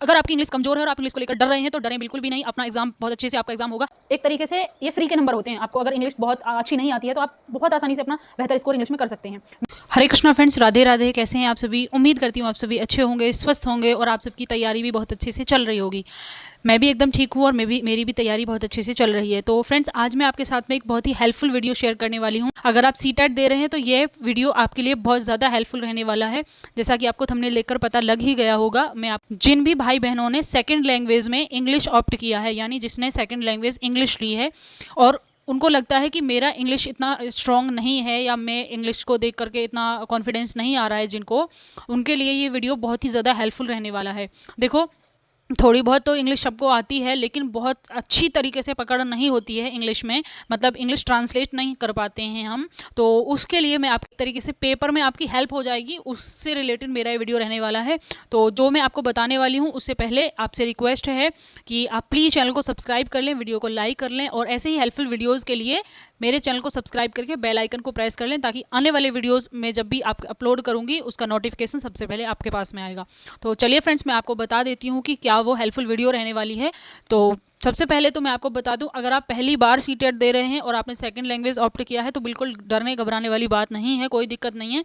अगर आपकी इंग्लिश कमजोर है और आप इंग्लिश को लेकर डर रहे हैं तो डरें बिल्कुल भी नहीं, अपना एग्जाम बहुत अच्छे से आपका एग्जाम होगा। एक तरीके से ये फ्री के नंबर होते हैं। आपको अगर इंग्लिश बहुत अच्छी नहीं आती है तो आप बहुत आसानी से अपना बेहतर स्कोर इंग्लिश में कर सकते हैं। हरे कृष्णा फ्रेंड्स, राधे राधे। कैसे हैं आप सभी? उम्मीद करती हूँ आप सभी अच्छे होंगे, स्वस्थ होंगे और आप सबकी तैयारी भी बहुत अच्छे से चल रही होगी। मैं भी एकदम ठीक हूँ और मेरी भी तैयारी बहुत अच्छे से चल रही है। तो फ्रेंड्स, आज मैं आपके साथ में एक बहुत ही हेल्पफुल वीडियो शेयर करने वाली हूँ। अगर आप सीटेट दे रहे हैं तो ये वीडियो आपके लिए बहुत ज़्यादा हेल्पफुल रहने वाला है। जैसा कि आपको थंबनेल लेकर पता लग ही गया होगा, जिन भी भाई बहनों ने सेकेंड लैंग्वेज में इंग्लिश ऑप्ट किया है, यानी जिसने सेकेंड लैंग्वेज इंग्लिश ली है और उनको लगता है कि मेरा इंग्लिश इतना स्ट्रॉन्ग नहीं है या मैं इंग्लिश को देख करके इतना कॉन्फिडेंस नहीं आ रहा है जिनको, उनके लिए ये वीडियो बहुत ही ज़्यादा हेल्पफुल रहने वाला है। देखो, थोड़ी बहुत तो इंग्लिश सबको आती है लेकिन बहुत अच्छी तरीके से पकड़ नहीं होती है इंग्लिश में, मतलब इंग्लिश ट्रांसलेट नहीं कर पाते हैं हम। तो उसके लिए मैं आपकी तरीके से पेपर में आपकी हेल्प हो जाएगी, उससे रिलेटेड मेरा ये वीडियो रहने वाला है। तो जो मैं आपको बताने वाली हूँ उससे पहले आपसे रिक्वेस्ट है कि आप प्लीज़ चैनल को सब्सक्राइब कर लें, वीडियो को लाइक कर लें और ऐसे ही हेल्पफुल वीडियोज़ के लिए मेरे चैनल को सब्सक्राइब करके बेल आइकन को प्रेस कर लें, ताकि आने वाले वीडियोस में जब भी आप अपलोड करूंगी उसका नोटिफिकेशन सबसे पहले आपके पास में आएगा। तो चलिए फ्रेंड्स, मैं आपको बता देती हूँ कि क्या वो हेल्पफुल वीडियो रहने वाली है। तो सबसे पहले तो मैं आपको बता दूं, अगर आप पहली बार सीटेट दे रहे हैं और आपने सेकंड लैंग्वेज ऑप्ट किया है तो बिल्कुल डरने घबराने वाली बात नहीं है, कोई दिक्कत नहीं है।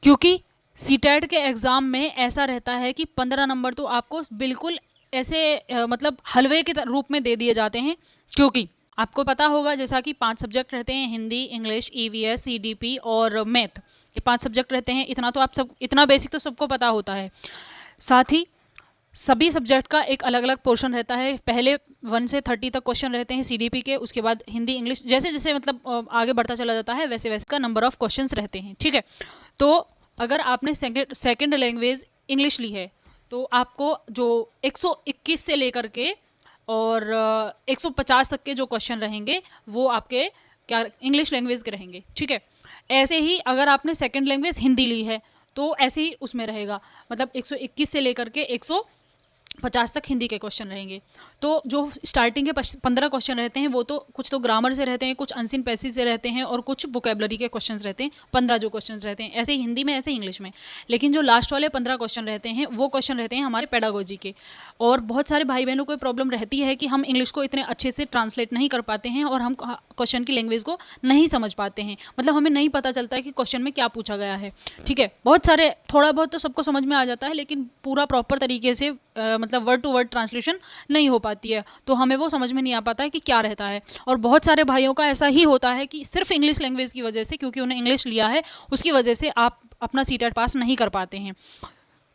क्योंकि सीटेट के एग्ज़ाम में ऐसा रहता है कि 15 नंबर तो आपको बिल्कुल ऐसे मतलब हलवे के रूप में दे दिए जाते हैं। क्योंकि आपको पता होगा जैसा कि 5 सब्जेक्ट रहते हैं, हिंदी, इंग्लिश, ईवीएस, सीडीपी और मैथ, ये 5 सब्जेक्ट रहते हैं। इतना बेसिक तो सबको पता होता है। साथ ही सभी सब्जेक्ट का एक अलग अलग पोर्शन रहता है। पहले 1 से 30 तक क्वेश्चन रहते हैं सीडीपी के, उसके बाद हिंदी, इंग्लिश, जैसे जैसे मतलब आगे बढ़ता चला जाता है वैसे वैसे का नंबर ऑफ क्वेश्चंस रहते हैं। ठीक है, तो अगर आपने सेकेंड लैंग्वेज इंग्लिश ली है तो आपको जो 121 से लेकर के और 150 तक के जो क्वेश्चन रहेंगे वो आपके क्या इंग्लिश लैंग्वेज के रहेंगे। ठीक है, ऐसे ही अगर आपने सेकंड लैंग्वेज हिंदी ली है तो ऐसे ही उसमें रहेगा, मतलब 121 से लेकर के 150 तक हिंदी के क्वेश्चन रहेंगे। तो जो स्टार्टिंग के 15 क्वेश्चन रहते हैं वो तो कुछ तो ग्रामर से रहते हैं, कुछ अनसीन पैसेज से रहते हैं और कुछ वोकेबलरी के क्वेश्चंस रहते हैं। 15 जो क्वेश्चन रहते हैं, ऐसे हिंदी में ऐसे इंग्लिश में। लेकिन जो लास्ट वाले 15 क्वेश्चन रहते हैं वो क्वेश्चन रहते हैं हमारे पेडागोजी के। और बहुत सारे भाई बहनों को प्रॉब्लम रहती है कि हम इंग्लिश को इतने अच्छे से ट्रांसलेट नहीं कर पाते हैं और हम क्वेश्चन की लैंग्वेज को नहीं समझ पाते हैं, मतलब हमें नहीं पता चलता है कि क्वेश्चन में क्या पूछा गया है। ठीक है, बहुत सारे थोड़ा बहुत तो सबको समझ में आ जाता है लेकिन पूरा प्रॉपर तरीके से मतलब वर्ड टू वर्ड ट्रांसलेशन नहीं हो पाती है, तो हमें वो समझ में नहीं आ पाता है कि क्या रहता है। और बहुत सारे भाइयों का ऐसा ही होता है कि सिर्फ इंग्लिश लैंग्वेज की वजह से, क्योंकि उन्हें इंग्लिश लिया है, उसकी वजह से आप अपना सीटेट पास नहीं कर पाते हैं।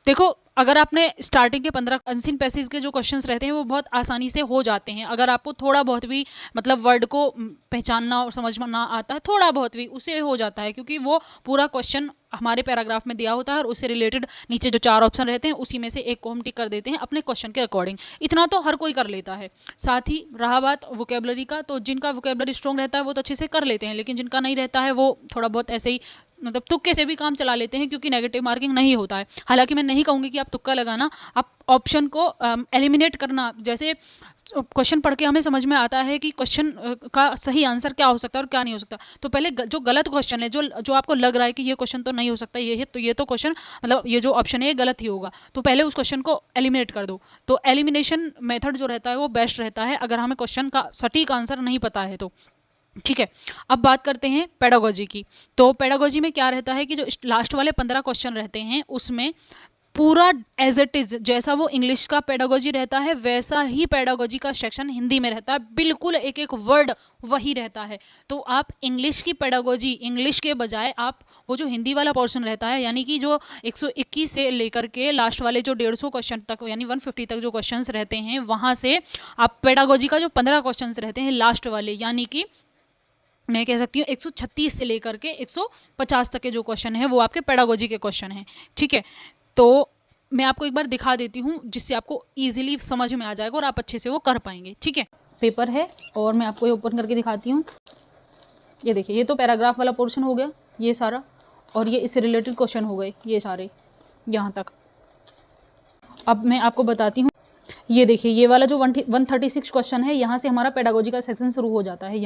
देखो, अगर आपने स्टार्टिंग के 15 अनसीन पैसेज के जो क्वेश्चंस रहते हैं वो बहुत आसानी से हो जाते हैं। अगर आपको थोड़ा बहुत भी मतलब वर्ड को पहचानना और समझना आता है, थोड़ा बहुत भी, उससे हो जाता है, क्योंकि वो पूरा क्वेश्चन हमारे पैराग्राफ में दिया होता है और उससे रिलेटेड नीचे जो 4 ऑप्शन रहते हैं उसी में से एक को हम टिक कर देते हैं अपने क्वेश्चन के अकॉर्डिंग। इतना तो हर कोई कर लेता है। साथ ही रहा बात वोकेबलरी का, तो जिनका वोकेबलरी स्ट्रॉन्ग रहता है वो तो अच्छे से कर लेते हैं, लेकिन जिनका नहीं रहता है वो थोड़ा बहुत ऐसे ही मतलब तुक्के से भी काम चला लेते हैं, क्योंकि नेगेटिव मार्किंग नहीं होता है। हालांकि मैं नहीं कहूँगी कि आप तुक्का लगाना, आप ऑप्शन को एलिमिनेट करना। जैसे क्वेश्चन पढ़ के हमें समझ में आता है कि क्वेश्चन का सही आंसर क्या हो सकता है और क्या नहीं हो सकता, तो पहले जो गलत क्वेश्चन है, जो आपको लग रहा है कि ये क्वेश्चन तो नहीं हो सकता, ये तो क्वेश्चन मतलब ये जो ऑप्शन है ये गलत ही होगा, तो पहले उस क्वेश्चन को एलिमिनेट कर दो। तो एलिमिनेशन मेथड जो रहता है वो बेस्ट रहता है अगर हमें क्वेश्चन का सटीक आंसर नहीं पता है तो। ठीक है, अब बात करते हैं पेडागोजी की। तो पेडागोजी में क्या रहता है कि जो लास्ट वाले 15 क्वेश्चन रहते हैं उसमें पूरा एज इट इज जैसा वो इंग्लिश का पेडागोजी रहता है वैसा ही पेडागोजी का सेक्शन हिंदी में रहता है, बिल्कुल एक एक वर्ड वही रहता है। तो आप इंग्लिश की पेडागोजी इंग्लिश के बजाय आप वो जो हिंदी वाला पोर्शन रहता है, यानी कि जो 121 से लेकर के लास्ट वाले जो 150 क्वेश्चन तक यानी 150 तक जो क्वेश्चंस रहते हैं वहाँ से आप पेडागोजी का जो 15 क्वेश्चन रहते हैं लास्ट वाले, यानी कि मैं कह सकती हूँ 136 से लेकर के 150 तक के जो क्वेश्चन है वो आपके पेडागोजी के क्वेश्चन हैं। ठीक है, तो मैं आपको एक बार दिखा देती हूँ जिससे आपको इजीली समझ में आ जाएगा और आप अच्छे से वो कर पाएंगे। ठीक है, पेपर है और मैं आपको ये ओपन करके दिखाती हूँ। ये देखिए, ये तो पैराग्राफ वाला पोर्शन हो गया ये सारा, और ये इससे रिलेटेड क्वेश्चन हो गए ये सारे यहाँ तक। अब मैं आपको बताती हूँ, ये देखिए ये वाला जो 136 क्वेश्चन है, यहाँ से हमारा पेडागोजी का सेक्शन शुरू हो जाता है।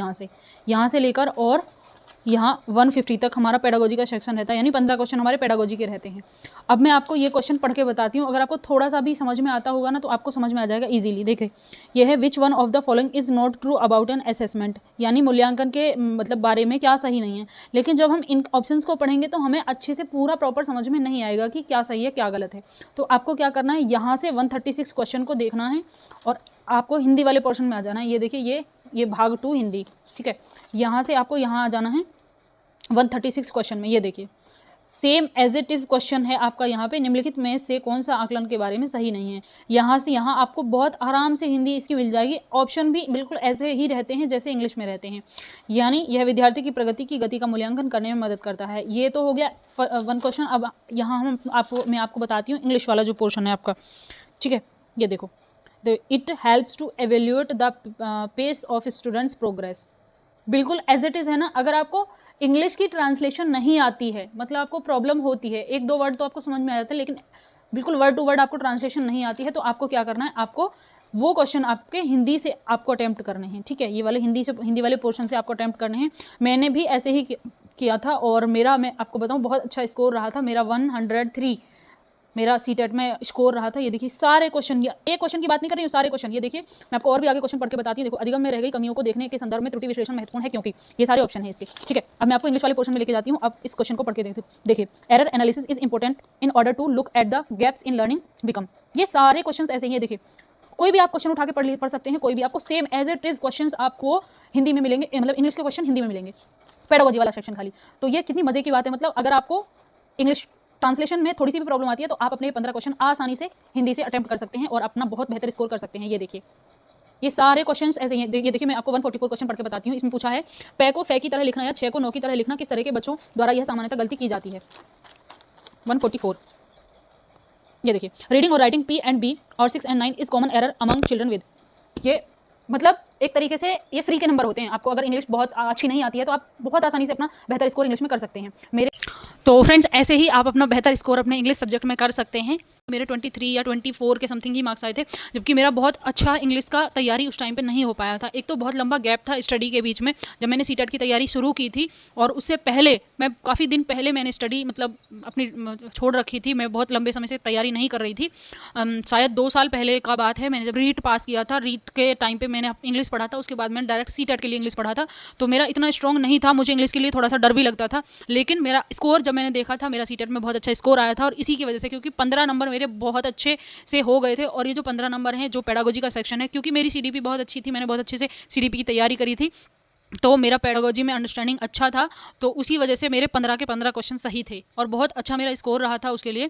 यहाँ से लेकर और यहाँ 150 तक हमारा पेडागोजी का सेक्शन रहता है, यानी 15 क्वेश्चन हमारे पेडागोजी के रहते हैं। अब मैं आपको ये क्वेश्चन पढ़ के बताती हूँ, अगर आपको थोड़ा सा भी समझ में आता होगा ना तो आपको समझ में आ जाएगा इजीली। देखिए ये है, which one of the following is not true about an assessment, यानी मूल्यांकन के मतलब बारे में क्या सही नहीं है। लेकिन जब हम इन ऑप्शंस को पढ़ेंगे तो हमें अच्छे से पूरा प्रॉपर समझ में नहीं आएगा कि क्या सही है क्या गलत है। तो आपको क्या करना है, यहाँ से 136 क्वेश्चन को देखना है और आपको हिंदी वाले पोर्शन में आ जाना है। ये देखिए ये भाग 2 हिंदी, ठीक है। यहाँ से आपको यहाँ आ जाना है 136 क्वेश्चन में। ये देखिए same as it is question है आपका यहाँ पे, निम्नलिखित में से कौन सा आकलन के बारे में सही नहीं है। यहाँ से यहाँ आपको बहुत आराम से हिंदी इसकी मिल जाएगी। ऑप्शन भी बिल्कुल ऐसे ही रहते हैं जैसे इंग्लिश में रहते हैं, यानी यह विद्यार्थी की प्रगति की गति का मूल्यांकन करने में मदद करता है। ये तो हो गया 1 क्वेश्चन। अब यहाँ मैं आपको बताती हूँ इंग्लिश वाला जो पोर्शन है आपका, ठीक है। ये देखो, it helps to evaluate the pace of students progress. बिल्कुल एज इट इज़ है ना। अगर आपको इंग्लिश की ट्रांसलेशन नहीं आती है, मतलब आपको प्रॉब्लम होती है, 1-2 वर्ड तो आपको समझ में आ जाता है, लेकिन बिल्कुल वर्ड टू वर्ड आपको ट्रांसलेशन नहीं आती है, तो आपको क्या करना है, आपको वो क्वेश्चन आपके हिंदी से आपको अटैम्प्ट करने हैं, ठीक है। ये वाले हिंदी वाले पोर्शन से आपको अटैम्प्ट करने हैं। मैंने भी ऐसे ही किया था और मैं आपको बताऊँ बहुत अच्छा स्कोर रहा था मेरा। 103 मेरा सीटेट में स्कोर रहा था। ये देखिए सारे क्वेश्चन, एक क्वेश्चन की बात नहीं कर रही हूँ, सारे क्वेश्चन। ये देखिए मैं आपको और भी आगे क्वेश्चन पढ़ के बताती हूँ। देखो, अधिगम में रह गई कमियों को देखने के संदर्भ में त्रुटि विश्लेषण महत्वपूर्ण है क्योंकि ये सारे ऑप्शन है इसके, ठीक है। अब मैं आपको इंग्लिश वाले पोर्शन में लेके जाती हूँ। अब इस क्वेश्चन को पढ़ के देखिए, error analysis is important in order to look at the gaps in learning become. ये सारे क्वेश्चन ऐसे ही है। देखिए कोई भी आप क्वेश्चन उठा के पढ़ सकते हैं, कोई भी आपको same as it is question आपको हिंदी में मिलेंगे, मतलब इंग्लिश के क्वेश्चन हिंदी में मिलेंगे, पेडागोजी वाला सेक्शन खाली। तो ये कितनी मजे की बात है। मतलब अगर आपको इंग्लिश ट्रांसलेशन में थोड़ी सी भी प्रॉब्लम आती है तो आप अपने 15 क्वेश्चन आसानी से हिंदी से अटेम्प्ट कर सकते हैं और अपना बहुत बेहतर स्कोर कर सकते हैं। ये देखिए ये सारे क्वेश्चंस ऐसे ही हैं। ये देखिए मैं आपको 144 क्वेश्चन पढ़ के बताती हूँ। इसमें पूछा है पे को फे की तरह लिखना या 6 को 9 की तरह लिखना किस तरह के बच्चों द्वारा यह सामान्यतः गलती की जाती है। 144 ये देखिए, रीडिंग और राइटिंग P and B और 6 and 9 is common error among children with. ये मतलब एक तरीके से ये फ्री के नंबर होते हैं। आपको अगर इंग्लिश बहुत अच्छी नहीं आती है तो आप बहुत आसानी से अपना बेहतर स्कोर इंग्लिश में कर सकते हैं। तो फ्रेंड्स ऐसे ही आप अपना बेहतर स्कोर अपने इंग्लिश सब्जेक्ट में कर सकते हैं। मेरे 23 या 24 के समथिंग ही मार्क्स आए थे, जबकि मेरा बहुत अच्छा इंग्लिश का तैयारी उस टाइम पे नहीं हो पाया था। एक तो बहुत लंबा गैप था स्टडी के बीच में, जब मैंने सीटेट की तैयारी शुरू की थी, और उससे पहले मैं काफ़ी दिन पहले मैंने स्टडी मतलब अपनी छोड़ रखी थी। मैं बहुत लंबे समय से तैयारी नहीं कर रही थी। शायद 2 साल पहले का बात है, मैंने जब रीट पास किया था, रीट के टाइम पर मैंने इंग्लिश पढ़ा था। उसके बाद मैंने डायरेक्ट सीटेट के लिए इंग्लिश पढ़ा था, तो मेरा इतना स्ट्रॉन्ग नहीं था। मुझे इंग्लिश के लिए थोड़ा सा डर भी लगता था, लेकिन मेरा स्कोर जब मैंने देखा था, मेरा सीटेट में बहुत अच्छा स्कोर आया था। और इसी की वजह से, क्योंकि 15 नंबर मेरे बहुत अच्छे से हो गए थे, और ये जो 15 नंबर हैं जो पेडागोजी का सेक्शन है, क्योंकि मेरी सीडीपी बहुत अच्छी थी, मैंने बहुत अच्छे से सीडीपी की तैयारी करी थी, तो मेरा पेडागोजी में अंडरस्टैंडिंग अच्छा था, तो उसी वजह से मेरे 15 के 15 क्वेश्चन सही थे और बहुत अच्छा मेरा स्कोर रहा था उसके लिए।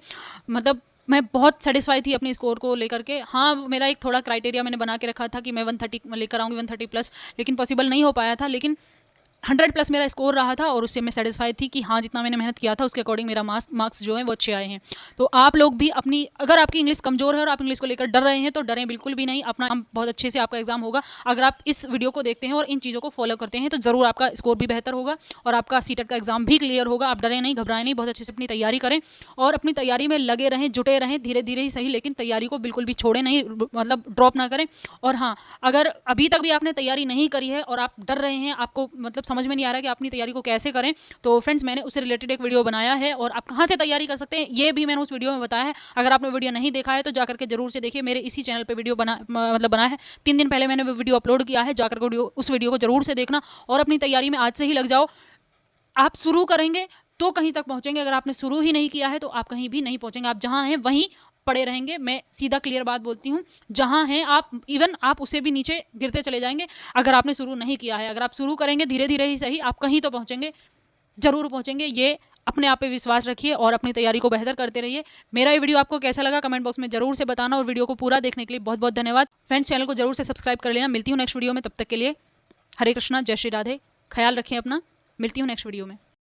मतलब मैं बहुत सेटिस्फाई थी अपने स्कोर को लेकर के। हाँ, मेरा एक थोड़ा क्राइटेरिया मैंने बना के रखा था कि मैं 130 लेकर आऊँगी, 130 प्लस, लेकिन पॉसिबल नहीं हो पाया था। लेकिन 100 प्लस मेरा स्कोर रहा था और उससे मैं सेटिस्फाइड थी कि हाँ, जितना मैंने मेहनत किया था उसके अकॉर्डिंग मेरा मार्क्स जो है वो अच्छे आए हैं। तो आप लोग भी अपनी, अगर आपकी इंग्लिश कमज़ोर है और आप इंग्लिश को लेकर डर रहे हैं तो डरें बिल्कुल भी नहीं। अपना बहुत अच्छे से आपका एग्जाम होगा। अगर आप इस वीडियो को देखते हैं और इन चीज़ों को फॉलो करते हैं तो ज़रूर आपका स्कोर भी बेहतर होगा और आपका सीटेट का एग्जाम भी क्लियर होगा। आप डरें नहीं, घबराएं नहीं, बहुत अच्छे से अपनी तैयारी करें और अपनी तैयारी में लगे रहें, जुटे रहें, धीरे धीरे ही सही, लेकिन तैयारी को बिल्कुल भी छोड़ें नहीं, मतलब ड्रॉप ना करें। और हाँ, अगर अभी तक भी आपने तैयारी नहीं करी है और आप डर रहे हैं, आपको मतलब समझ में नहीं आ रहा कि अपनी तैयारी को कैसे करें, तो फ्रेंड्स मैंने उससे रिलेटेड एक वीडियो बनाया है और आप कहां से तैयारी कर सकते हैं ये भी मैंने उस वीडियो में बताया है। अगर आपने वीडियो नहीं देखा है तो जाकर के जरूर से देखिए। मेरे इसी चैनल पे वीडियो बना है, 3 दिन पहले मैंने वो वीडियो अपलोड किया है। जाकर के उस वीडियो को जरूर से देखना और अपनी तैयारी में आज से ही लग जाओ। आप शुरू करेंगे तो कहीं तक पहुंचेंगे, अगर आपने शुरू ही नहीं किया है तो आप कहीं भी नहीं पहुंचेंगे। आप जहां हैं वहीं पड़े रहेंगे। मैं सीधा क्लियर बात बोलती हूँ, जहाँ हैं आप, इवन आप उसे भी नीचे गिरते चले जाएंगे अगर आपने शुरू नहीं किया है। अगर आप शुरू करेंगे धीरे धीरे ही सही, आप कहीं तो पहुँचेंगे, ज़रूर पहुँचेंगे। ये अपने आप पे विश्वास रखिए और अपनी तैयारी को बेहतर करते रहिए। मेरा ये वीडियो आपको कैसा लगा कमेंट बॉक्स में जरूर से बताना और वीडियो को पूरा देखने के लिए बहुत बहुत धन्यवाद। फ्रेंड्स चैनल को जरूर से सब्सक्राइब कर लेना। मिलती हूँ नेक्स्ट वीडियो में, तब तक के लिए हरे कृष्णा, जय श्री राधे, ख्याल रखें अपना। मिलती हूँ नेक्स्ट वीडियो में।